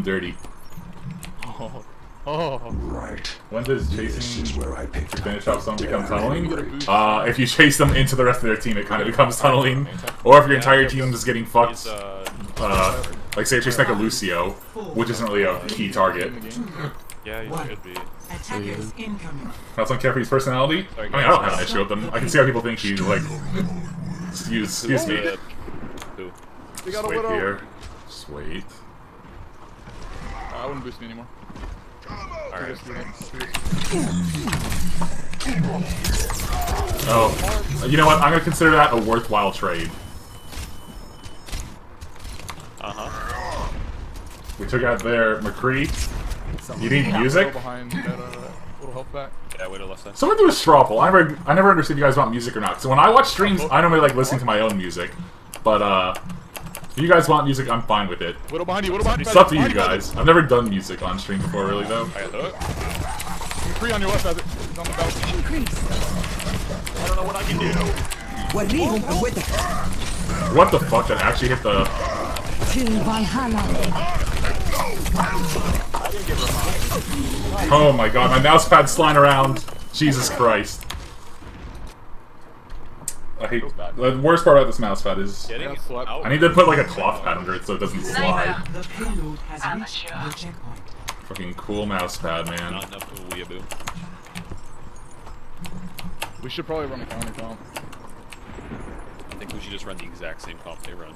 dirty. Oh. Right. When does This is chasing where I picked finish off someone become tunneling? Boost. If you chase them into the rest of their team, it kind of becomes tunneling. Or if your entire team is getting fucked, like say you're chasing like a Lucio, which isn't really a key target. Yeah, you should be. Attackers incoming. That's on Carefree's personality? I mean, I don't have an issue with them. I can see how people think she's like... Excuse me. Who? We got a Wait widow. here. Just wait. I wouldn't boost me anymore. Alright. Oh, you know what? I'm gonna consider that a worthwhile trade. Uh-huh. We took out their McCree. You need music? Behind that, little health back. Yeah, widow left side. Someone do a straw poll. I never understood you guys want music or not. So when I watch streams, I normally like listening to my own music. But if you guys want music, I'm fine with it. Widow behind you, widow behind you. It's up to you guys. I've never done music on stream before, really, though. I got hooked. Free on your left, has it. He's on the balcony. I don't know what I can do. What the fuck? That actually hit the... Oh my god, my mouse pad's flying around. Jesus Christ. I hate... The worst part about this mouse pad is... Getting slept. out. I need to put like a cloth pad under it so it doesn't slide. The payload has reached the checkpoint. Fucking cool mouse pad, man. Not enough of a weeaboo. We should probably run a counter comp. I think we should just run the exact same comp they run.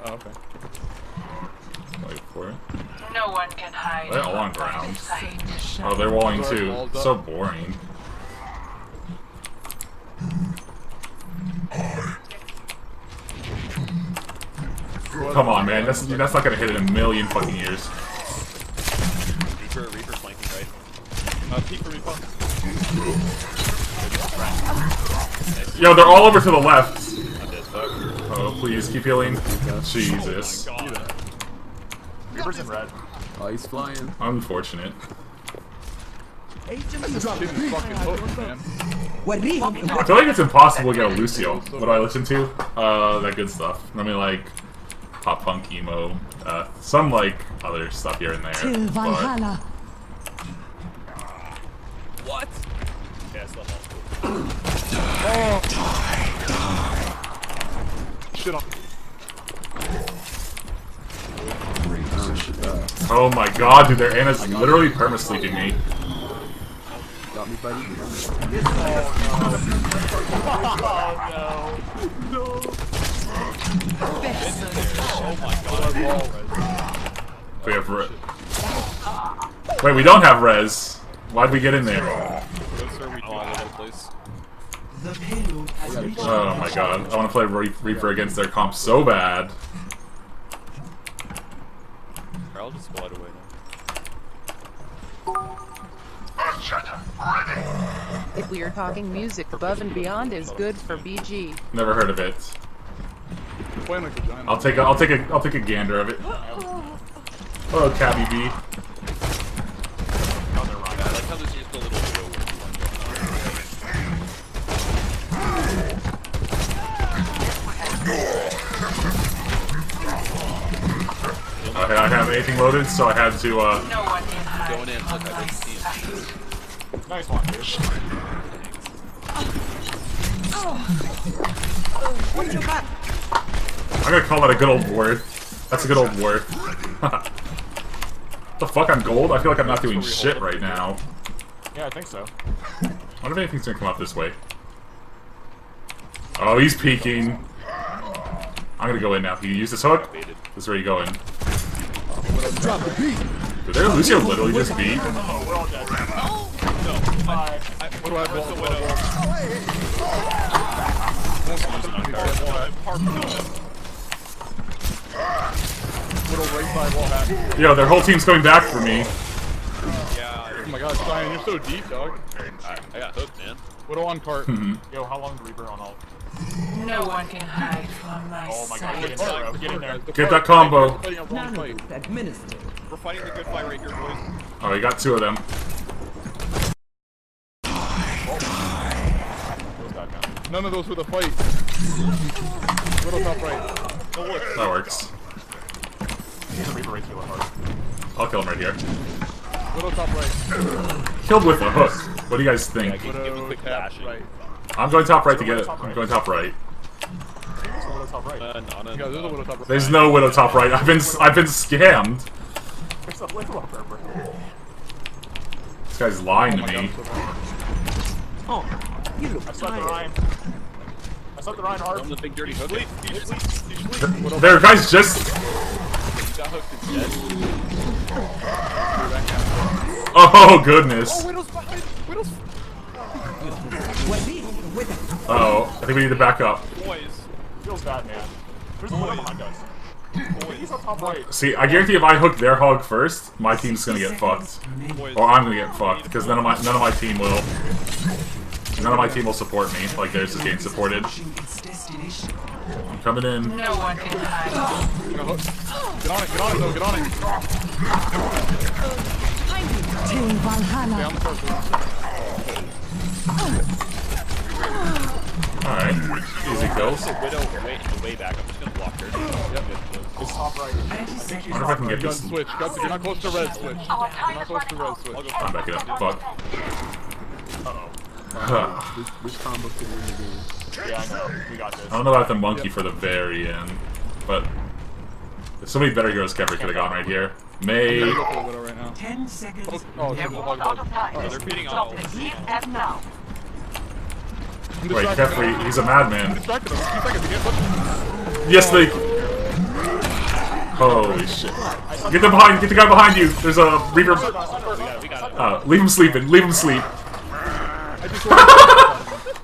Oh, okay. Wait for it. No one can hide. They're all on ground. Sight. Oh, they're walling too. So boring. Come on, man. That's not gonna hit in a million fucking years. Reaper flanking right. Peek for me, pump. Yo, they're all over to the left. I'm dead, fuck. Oh, please keep healing. Jesus. Oh my god. Reaper's in red. Oh, he's flying. Unfortunate. This fucking hook, man. I feel like it's impossible to get a Lucio. What do I listen to? That good stuff. I mean, like pop punk, emo, some like other stuff here and there. But What? Yeah, it's not Shit on. oh my god, dude, their Anna's literally perma-sleeping me. Got me, buddy. Oh my god. We have Wait, we don't have res. Why'd we get in there? Oh, I got a place. The payload has reached Oh my god, I want to play Reaper against their comp so bad. I'll just glide away If we are talking music, Above and Beyond is good for BG. Never heard of it. Playing like a giant. I'll take a gander of it. Hello, Cabby B. now. Oh, they're right. I like how there's just a little widow where you want I didn't have anything loaded, so I had to, No one can hide. going in. Look, I like the team. Nice one, dude. I'm gonna call that a good old worth. That's a good old worth. The fuck, I'm gold? I feel like I'm not doing shit right now. Yeah, I think so. I wonder if anything's gonna come up this way. Oh, he's peeking. I'm gonna go in now. Can you use this hook? This is where you go in. Did their Lucio literally just beat? What do I have? Little right by wall hack. Yo, their whole team's coming back for me. Yeah, Oh my god, Stein, you're so deep, dog. I got hooked, man. Widow on cart. Yo, how long is Reaper on ult? No one can hide from my Oh my god, sight. get in there. Get that combo. We're fighting a wrong fight. administered. We're fighting the good fight right here, boys. Oh, you got two of them. None of those were the fight. Widow top right. That works. Reaper right to hard. I'll kill him right here. Widow top right. Killed with a hook. What do you guys think? Give him a Widow quick tap bash. right. I'm going top right to get it. I'm going top right. There's no Widow top right. None, Yeah, there's a Widow top right. There's no Widow top right. I've been scammed. There's a Widow up there, bro. This guy's lying to Oh my me. God, Oh, you look I slept the tired. Ryan. I slept the Ryan hard. I'm the big dirty hook. There, guys, just. He got hooked instead. Oh goodness. Widow's behind. Widow's. Oh, I think we need to back up. Boys. Feels bad, man. There's a Widow behind us. He's on top right. See, I guarantee if I hook their hog first, my team's gonna get fucked. Boys. Or I'm gonna get fucked because none of my team will. None of my team will support me like theirs is getting supported. I'm coming in. No one can hide. Get on it, though, get on it. Till Valhalla. Stay on the first one. Alright. Easy kills. Widow way back. I'm just gonna block her. Yep. It's top right. I wonder if I can get Gun this. switch. You're not close to red switch. You're not close to red switch. I'm backing up. Fuck. Which combo could win the game? Yeah, I know. We got this. I don't know about the monkey for the very end, but there's so many better heroes Kefri could have gone right here. May. Go for the Widow right now. 10 seconds. Oh, it's a Hog dog. They're feeding on all. Wait, Kefri, he's a madman. Distracted him. 2 seconds. He can't push him. Yes, they. Holy shit! Get the guy behind you. There's a Reaper. We got it. Leave him sleeping. Leave him sleep. I just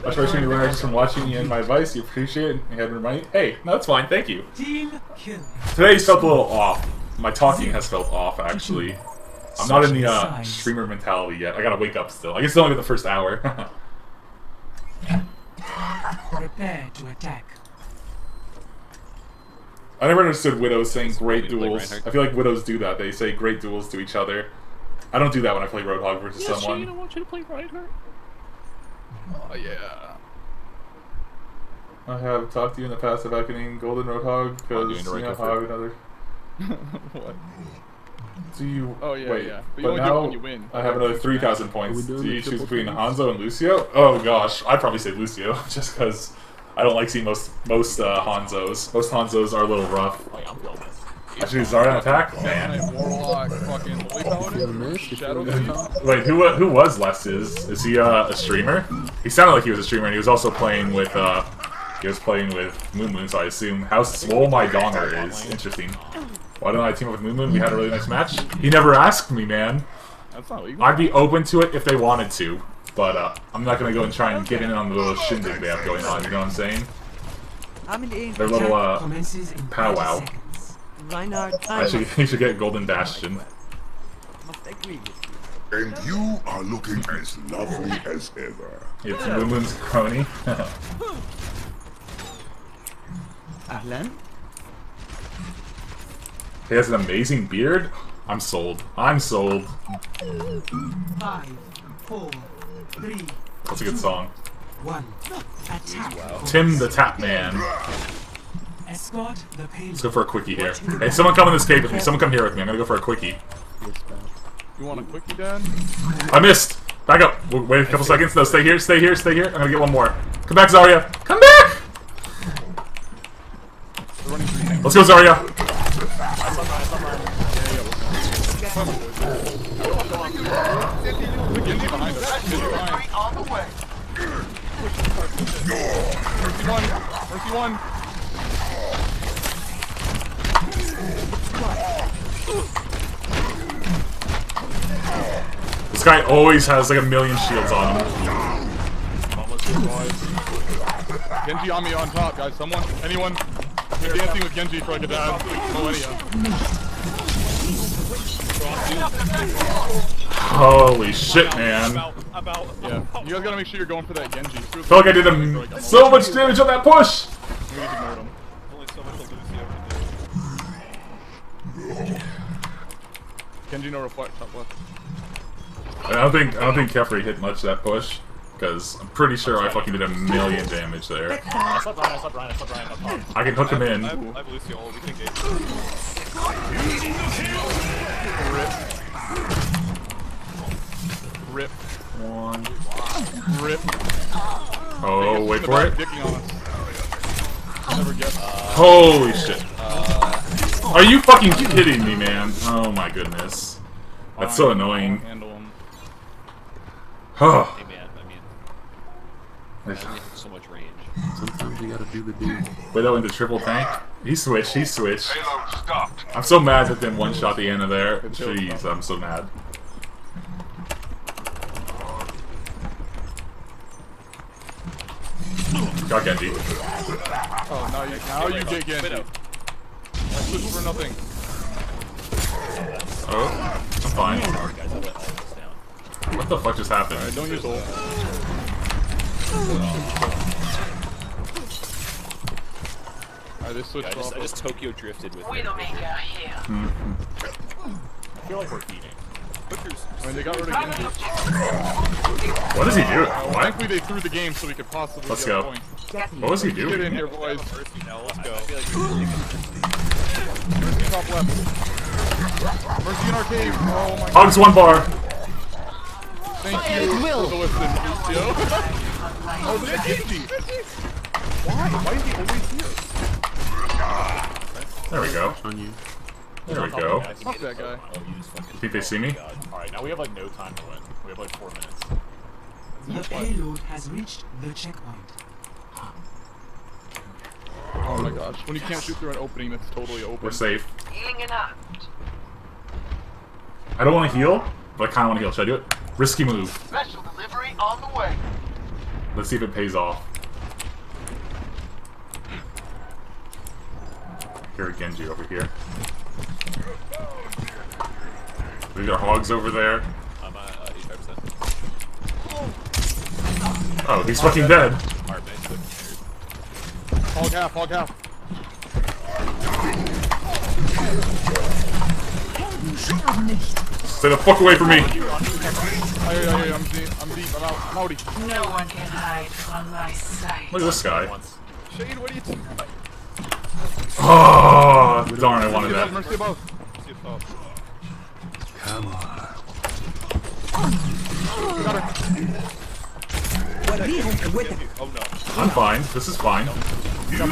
Much appreciated you learned just from watching and my advice. You appreciate it. And had to remind. Hey, no, that's fine. Thank you. Team kill. Today's felt a little off. My talking has felt off, actually. I'm not in the streamer mentality yet. I gotta wake up still. I guess it's only the first hour. Prepare to attack. I never understood widows saying great Play duels. Reinhardt. I feel like widows do that. They say great duels to each other. I don't do that when I play Roadhog versus I someone. want you to play Reinhardt. Oh, yeah. I have talked to you in the past about getting Golden Roadhog because doing the right you know effort. how another. What? Do you? Oh, yeah, wait, yeah. But But you only do it now when you win. I have another 3,000 points. Are we doing Do you the choose triple between teams? Hanzo and Lucio? Oh gosh, I'd probably say Lucio just because I don't like seeing most Hanzos. Most Hanzos are a little rough. I should do Zarya attack. Man. Warlock, fucking Holy Paladin, Shadow Thief. Wait, who was Less? Is he a streamer? He sounded like he was a streamer, and he was also playing with Moon Moon. So I assume how swole my donger is. Interesting. Why don't I team up with Moon Moon? We had a really nice match. He never asked me, man. That's not legal. I'd be open to it if they wanted to, but I'm not gonna go and try and get in on the little shindig they have going on. You know what I'm saying? Their little Commences in 30 powwow. seconds. You should get Golden Bastion. And you are looking as lovely as ever. It's Moon Moon's crony. He has an amazing beard. I'm sold. I'm sold. 5, 4, 3, That's a good song. 1. Attack. Tim the Tap Man. Escort the payload. Let's go for a quickie here. Hey, someone come in this cave with me. Someone come here with me. I'm gonna go for a quickie. You want a quickie, Dad? I missed. Back up. Wait a couple seconds. No, stay here. Stay here. Stay here. I'm gonna get one more. Come back, Zarya. Come back. They're running 3 tanks. Let's go, Zarya. The Genji behind us. Genji behind. Mercy 1. Mercy 1. This guy always has like a million shields on him. Almost good, boys. Genji on me on top, guys. Someone? Anyone? Been dancing with Genji for like a millennia. Holy shit, man. Yeah. You guys gotta make sure you're going for that Genji. Felt like I did so much damage on that push. We just ignored him. Only so much Lucio can do. Genji no reflect top left. I don't think Kefri hit much that push, because I'm pretty sure I fucking did a million damage there. I slept Ryan up top. I can hook him in. I have Lucio all we can get. Oh, wait for it. Dicking on us. I'll never guess. Holy shit. Are you fucking kidding me, man? Oh my goodness. That's so annoying. Handle him. Oh. Hey man, I mean, I only have so much range. Sometimes you gotta do the deed. Widow into triple tank. He switched, he switched. Payload stopped. I'm so mad that them one shot the end of there. Jeez, I'm so mad. Got Genji. Oh, now you get Genji. I switched for nothing. Oh, I'm fine. Guys, I let all this down. What the fuck just happened? Alright, don't use ult. Alright, this switched off. I just Tokyo drifted with it. Widowmaker here. I feel like we're feeding. I mean, they got rid of Genji. What is he doing? What? Thankfully, they threw the game so we could possibly Let's get go. a point. What was he Get in doing? here, boys. Mercy now, let's go. Mercy top left. Mercy in our cave. Oh my god. Hogs one bar. Thank you for the listen, Lucio. Oh, there's Genji. Why? Why is he always here? There we go. On you. There we go. Fuck that guy. Think they see me? Alright, now we have like no time to win. We have like 4 minutes. The payload has reached the checkpoint. Oh my gosh. When you can't shoot through an opening that's totally open. We're safe. Healing it up. I don't want to heal, but I kind of want to heal. Should I do it? Risky move. Special delivery on the way. Let's see if it pays off. Here, Genji over here. We got hogs over there. I'm 85%. Oh, he's fucking dead. Alright, man, click. Hog half, hog half. Stay the fuck away from me. I'm deep, I'm out. I'm outie. No one can hide from my sight. Look at this guy. Shade, what are you doing? Oh, darn, I wanted that. Mercy above. Come on. Got her. Oh no. I'm fine. This is fine. Coming out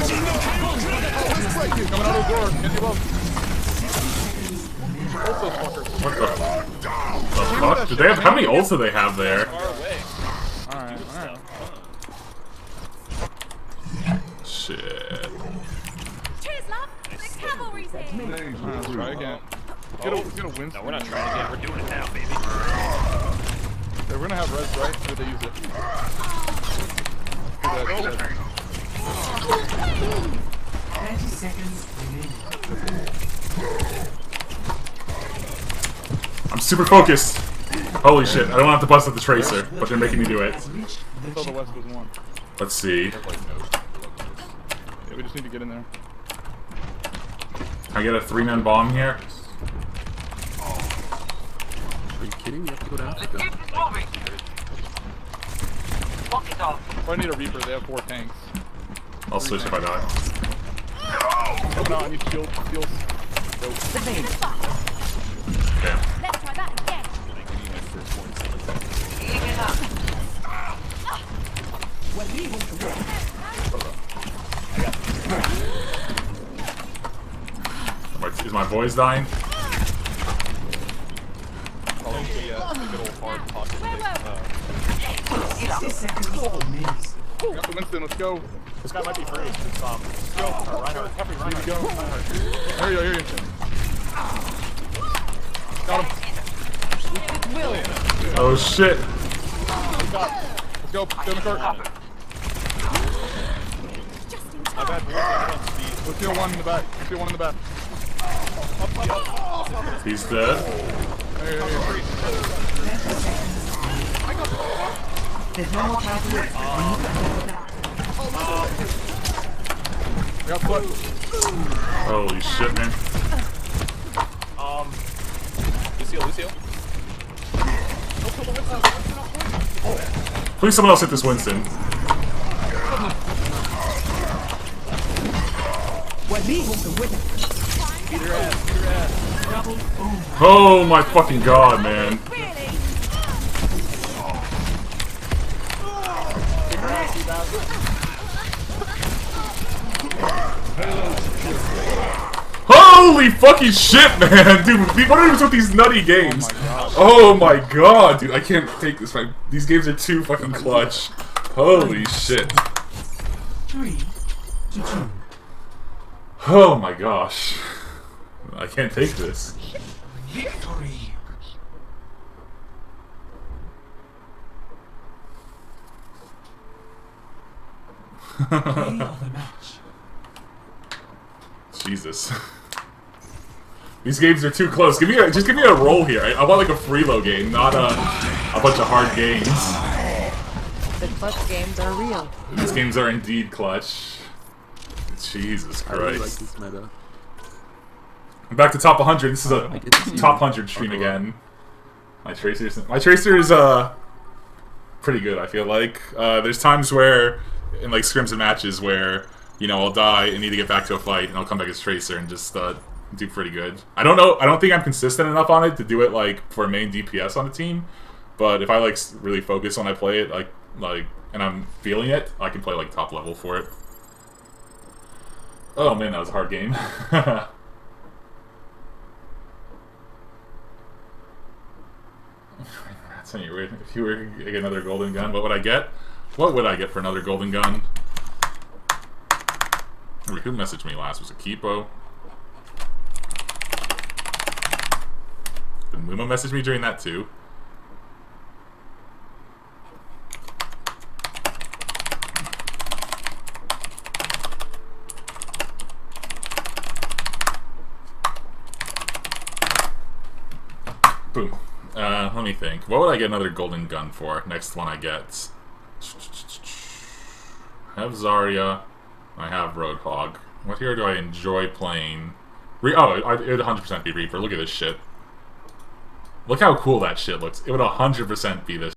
of the door. Genji above. Ult those fuckers. What the fuck? Do they have, how many ults do they have there? Far away. Alright, alright. Shit. Cheers, love! The cavalry's here! Let's try again. Get a Winston. No, we're not trying again. We're doing it now, baby. They're gonna have reds, right? Or did they use it? Do that. 30 seconds remaining. I'm super focused. Holy shit, I don't have to bust up the tracer, but they're making me do it. I thought the West was one. Let's see. Yeah, we just need to get in there. Can I get a 3-man bomb here? Are you kidding? You have to go to Africa. Keep it moving. Walk it off. If I need a Reaper, they have 4 tanks. I'll switch if I die. Oh no, I need shield. Shields. Go. Damn. Let's try that again! Healing it up. Is my boys dying? Oh, yeah, good old hard pocket. 60 seconds remaining. Got the Winston, let's go. This guy might be free. It's, Reinhardt. Heavy Need to Reinhardt. go. Here you go, here you go. Got him. Oh shit. Let's go. Get in the cart. My bad, we got on speed. Let's steal one in the back. Let's steal one in the back. He's dead. Here. There's no more time to wait. I got foot. Holy shit, man. Lucio? Please someone else hit this Winston. Oh my fucking god, man. Really? Holy fucking shit, man! Dude, what are with these nutty games? Oh my god, dude, I can't take this. These games are too fucking clutch. Holy shit. 3 to 2. Oh my gosh. I can't take this. Victory. Play of the match. Jesus. These games are too close. Just give me a roll here. I want like a freelo game, not a bunch of hard games. The clutch games are real. These games are indeed clutch. Jesus I really like Christ. this meta. I'm back to top 100. This is a top 100 stream again. My tracer is pretty good, I feel like. There's times where, in like scrims and matches, where, you know, I'll die and need to get back to a fight, and I'll come back as tracer and just do pretty good. I don't think I'm consistent enough on it to do it like for main DPS on the team, but if I like really focus when I play it, like and I'm feeling it, I can play like top level for it. Oh man, that was a hard game. If you were to get another golden gun, what would I get? What would I get for another golden gun? Wait, who messaged me last? Was it Kipo? Did Muma message me during that too? Boom. Let me think. What would I get another golden gun for? Next one I get. I have Zarya. I have Roadhog. What hero do I enjoy playing? It would 100% be Reaper. Look at this shit. Look how cool that shit looks. It would 100% be this